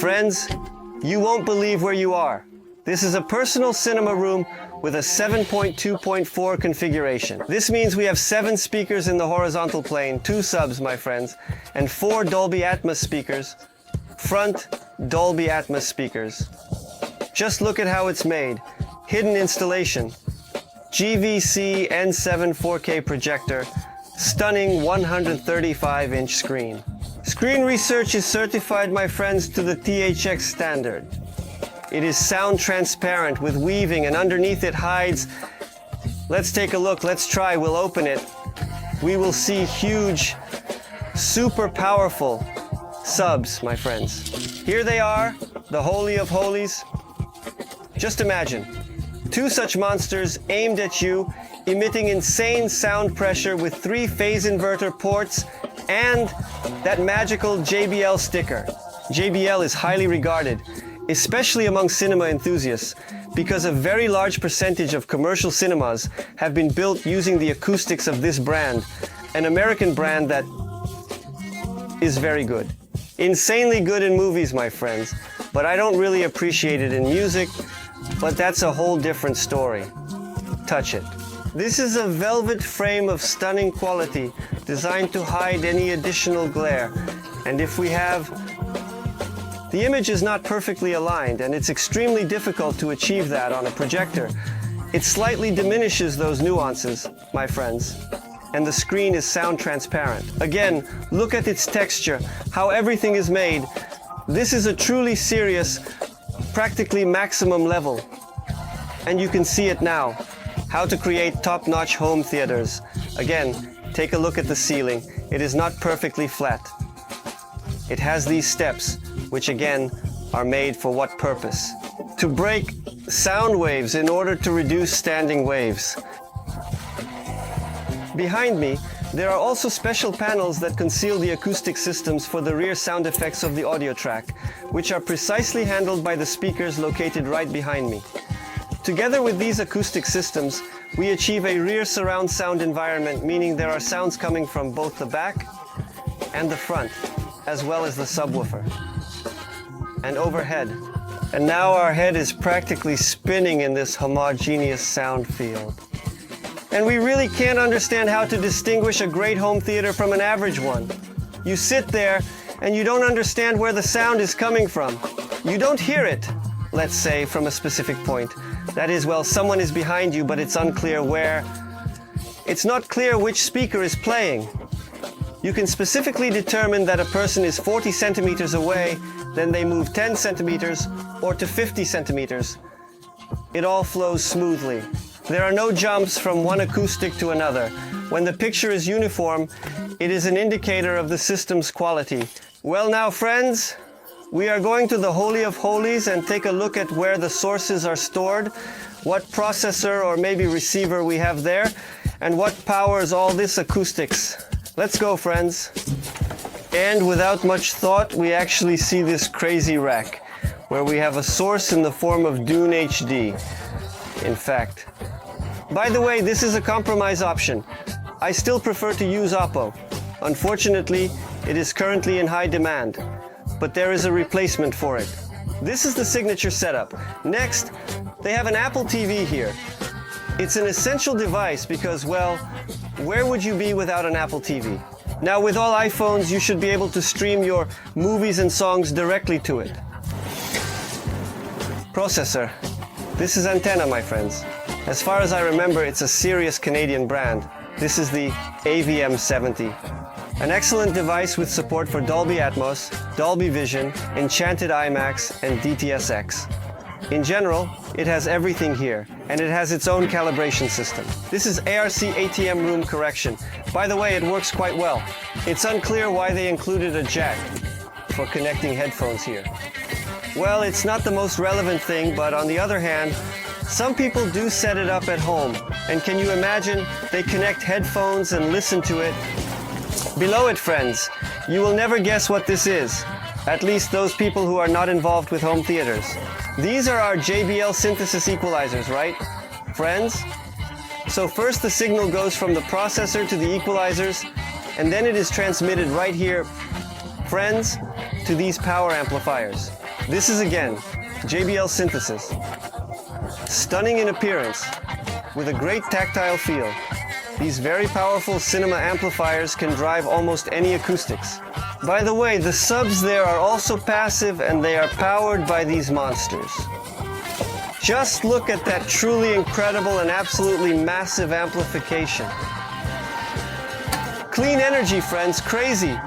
Friends, you won't believe where you are. This is a personal cinema room with a 7.2.4 configuration. This means we have 7 speakers in the horizontal plane, 2 subs, my friends, and 4 Dolby Atmos speakers, front Dolby Atmos speakers. Just look at how it's made. Hidden installation, GVC N7 4K projector, stunning 135-inch screen. Screen Research is certified, my friends, to the THX standard. It is sound transparent with weaving, and underneath it hides. Let's take a look. Let's try. We'll open it. We will see huge, super powerful subs, my friends. Here they are, the Holy of Holies. Just imagine 2 such monsters aimed at you, emitting insane sound pressure with 3 phase inverter ports and that magical JBL sticker. JBL is highly regarded, especially among cinema enthusiasts, because a very large percentage of commercial cinemas have been built using the acoustics of this brand, an American brand that is very good. Insanely good in movies, my friends, but I don't really appreciate it in music, but that's a whole different story. Touch it. This is a velvet frame of stunning quality, designed to hide any additional glare, and if we have the image is not perfectly aligned, and it's extremely difficult to achieve that on a projector. It slightly diminishes those nuances, my friends, and the screen is sound transparent. Again, look at its texture, how everything is made. This is a truly serious, practically maximum level. And you can see it now, how to create top-notch home theaters. Again, take a look at the ceiling. It is not perfectly flat. It has these steps, which again are made for what purpose? To break sound waves in order to reduce standing waves. Behind me, there are also special panels that conceal the acoustic systems for the rear sound effects of the audio track, which are precisely handled by the speakers located right behind me. Together with these acoustic systems, we achieve a rear surround sound environment, meaning there are sounds coming from both the back and the front, as well as the subwoofer. And overhead. And now our head is practically spinning in this homogeneous sound field. And we really can't understand how to distinguish a great home theater from an average one. You sit there and you don't understand where the sound is coming from. You don't hear it, let's say, from a specific point. That is, well, someone is behind you, but it's unclear where. It's not clear which speaker is playing. You can specifically determine that a person is 40 centimeters away, then they move 10 centimeters or to 50 centimeters. It all flows smoothly. There are no jumps from one acoustic to another. When the picture is uniform, it is an indicator of the system's quality. Well now, friends, we are going to the Holy of Holies and take a look at where the sources are stored, what processor or maybe receiver we have there, and what powers all this acoustics. Let's go, friends. And without much thought, we actually see this crazy rack, where we have a source in the form of Dune HD. In fact. By the way, this is a compromise option. I still prefer to use Oppo. Unfortunately, it is currently in high demand, but there is a replacement for it. This is the signature setup. Next, they have an Apple TV here. It's an essential device because, well, where would you be without an Apple TV? Now, with all iPhones, you should be able to stream your movies and songs directly to it. Processor. This is antenna, my friends. As far as I remember, it's a serious Canadian brand. This is the AVM70. An excellent device with support for Dolby Atmos, Dolby Vision, Enchanted IMAX, and DTS:X. In general, it has everything here, and it has its own calibration system. This is ARC ATM room correction. By the way, it works quite well. It's unclear why they included a jack for connecting headphones here. Well, it's not the most relevant thing, but on the other hand, some people do set it up at home. And can you imagine? They connect headphones and listen to it. Below it, friends, you will never guess what this is. At least those people who are not involved with home theaters. These are our JBL synthesis equalizers, right, friends? So first the signal goes from the processor to the equalizers, and then it is transmitted right here, friends, to these power amplifiers. This is again JBL synthesis. Stunning in appearance, with a great tactile feel. These very powerful cinema amplifiers can drive almost any acoustics. By the way, the subs there are also passive and they are powered by these monsters. Just look at that truly incredible and absolutely massive amplification. Clean energy, friends, crazy.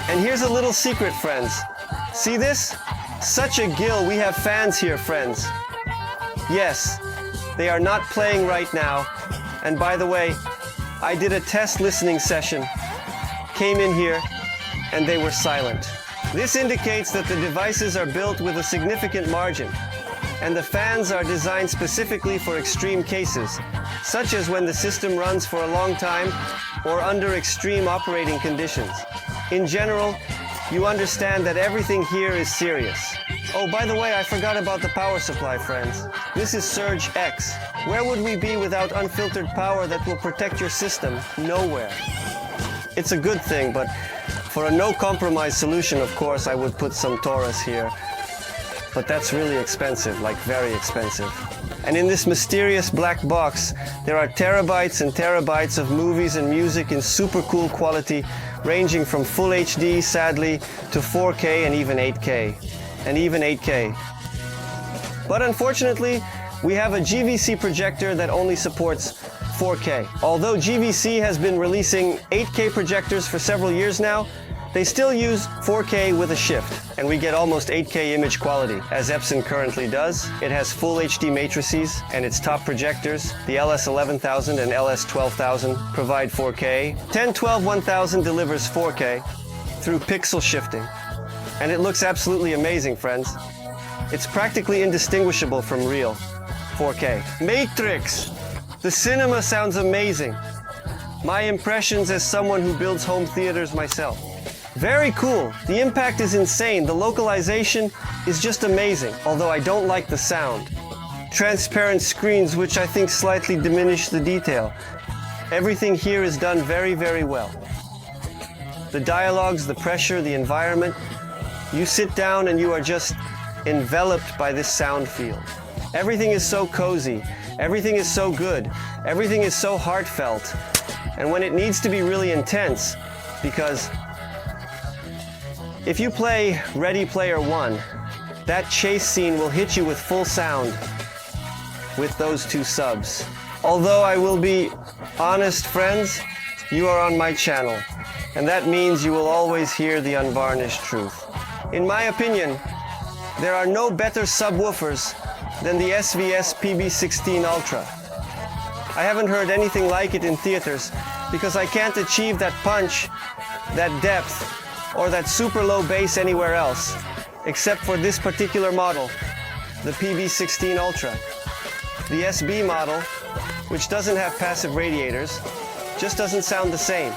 And here's a little secret, friends. See this? Such a gill, we have fans here, friends. Yes, they are not playing right now. And by the way, I did a test listening session, came in here, and they were silent. This indicates that the devices are built with a significant margin, and the fans are designed specifically for extreme cases, such as when the system runs for a long time or under extreme operating conditions. In general, you understand that everything here is serious. Oh, by the way, I forgot about the power supply, friends. This is Surge X. Where would we be without unfiltered power that will protect your system? Nowhere. It's a good thing, but for a no-compromise solution, of course, I would put some Taurus here. But that's really expensive, like very expensive. And in this mysterious black box, there are terabytes and terabytes of movies and music in super cool quality, ranging from full HD, sadly, to 4K and even 8K. And even 8K. But unfortunately, we have a GVC projector that only supports 4K. Although GVC has been releasing 8K projectors for several years now, they still use 4K with a shift, and we get almost 8K image quality, as Epson currently does. It has full HD matrices, and its top projectors, the LS11000 and LS12000, provide 4K. 1012-1000 delivers 4K through pixel shifting. And it looks absolutely amazing, friends. It's practically indistinguishable from real 4K. Matrix! The cinema sounds amazing. My impressions as someone who builds home theaters myself. Very cool. The impact is insane. The localization is just amazing, although I don't like the sound. Transparent screens, which I think slightly diminish the detail. Everything here is done very, very well. The dialogues, the pressure, the environment. You sit down and you are just enveloped by this sound field. Everything is so cozy. Everything is so good. Everything is so heartfelt. And when it needs to be really intense, because if you play Ready Player One, that chase scene will hit you with full sound with those two subs. Although I will be honest, friends, you are on my channel, and that means you will always hear the unvarnished truth. In my opinion, there are no better subwoofers than the SVS PB 16 Ultra. I haven't heard anything like it in theaters because I can't achieve that punch, that depth, or that super low bass anywhere else, except for this particular model, the PB16 Ultra. The SB model, which doesn't have passive radiators, just doesn't sound the same.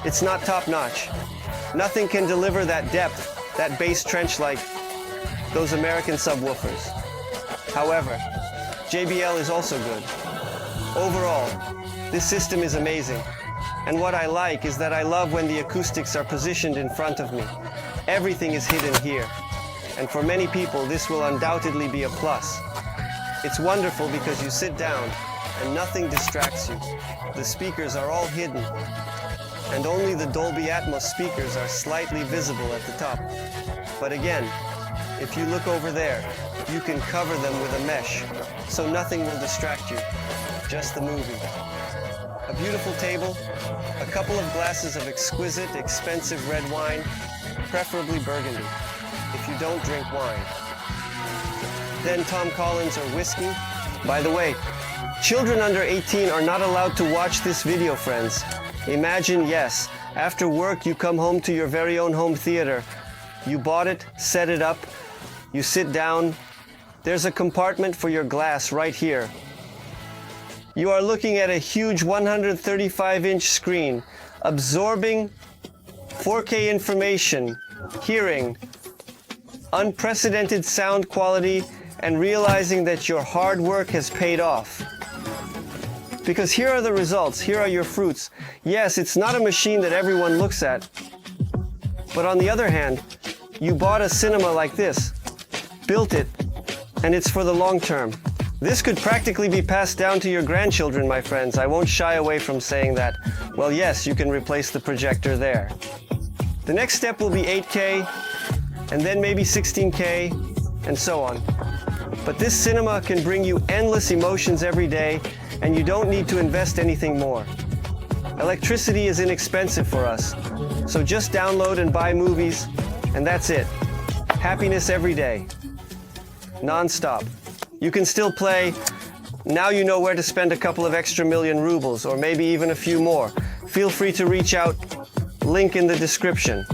It's not top-notch. Nothing can deliver that depth, that bass trench like those American subwoofers. However, JBL is also good. Overall, this system is amazing. And what I like is that I love when the acoustics are positioned in front of me. Everything is hidden here. And for many people, this will undoubtedly be a plus. It's wonderful because you sit down and nothing distracts you. The speakers are all hidden. And only the Dolby Atmos speakers are slightly visible at the top. But again, if you look over there, you can cover them with a mesh, so nothing will distract you, just the movie. A beautiful table, a couple of glasses of exquisite, expensive red wine, preferably Burgundy, if you don't drink wine. Then Tom Collins or whiskey. By the way, children under 18 are not allowed to watch this video, friends. Imagine, yes, after work you come home to your very own home theater. You bought it, set it up, you sit down. There's a compartment for your glass right here. You are looking at a huge 135-inch screen, absorbing 4K information, hearing, unprecedented sound quality, and realizing that your hard work has paid off. Because here are the results, here are your fruits. Yes, it's not a machine that everyone looks at, but on the other hand, you bought a cinema like this built it, and it's for the long term. This could practically be passed down to your grandchildren, my friends. I won't shy away from saying that. Well, yes, you can replace the projector there. The next step will be 8K, and then maybe 16K, and so on. But this cinema can bring you endless emotions every day, and you don't need to invest anything more. Electricity is inexpensive for us, so just download and buy movies, and that's it. Happiness every day. Non-stop. You can still play. Now you know where to spend a couple of extra million rubles, or maybe even a few more. Feel free to reach out. Link in the description.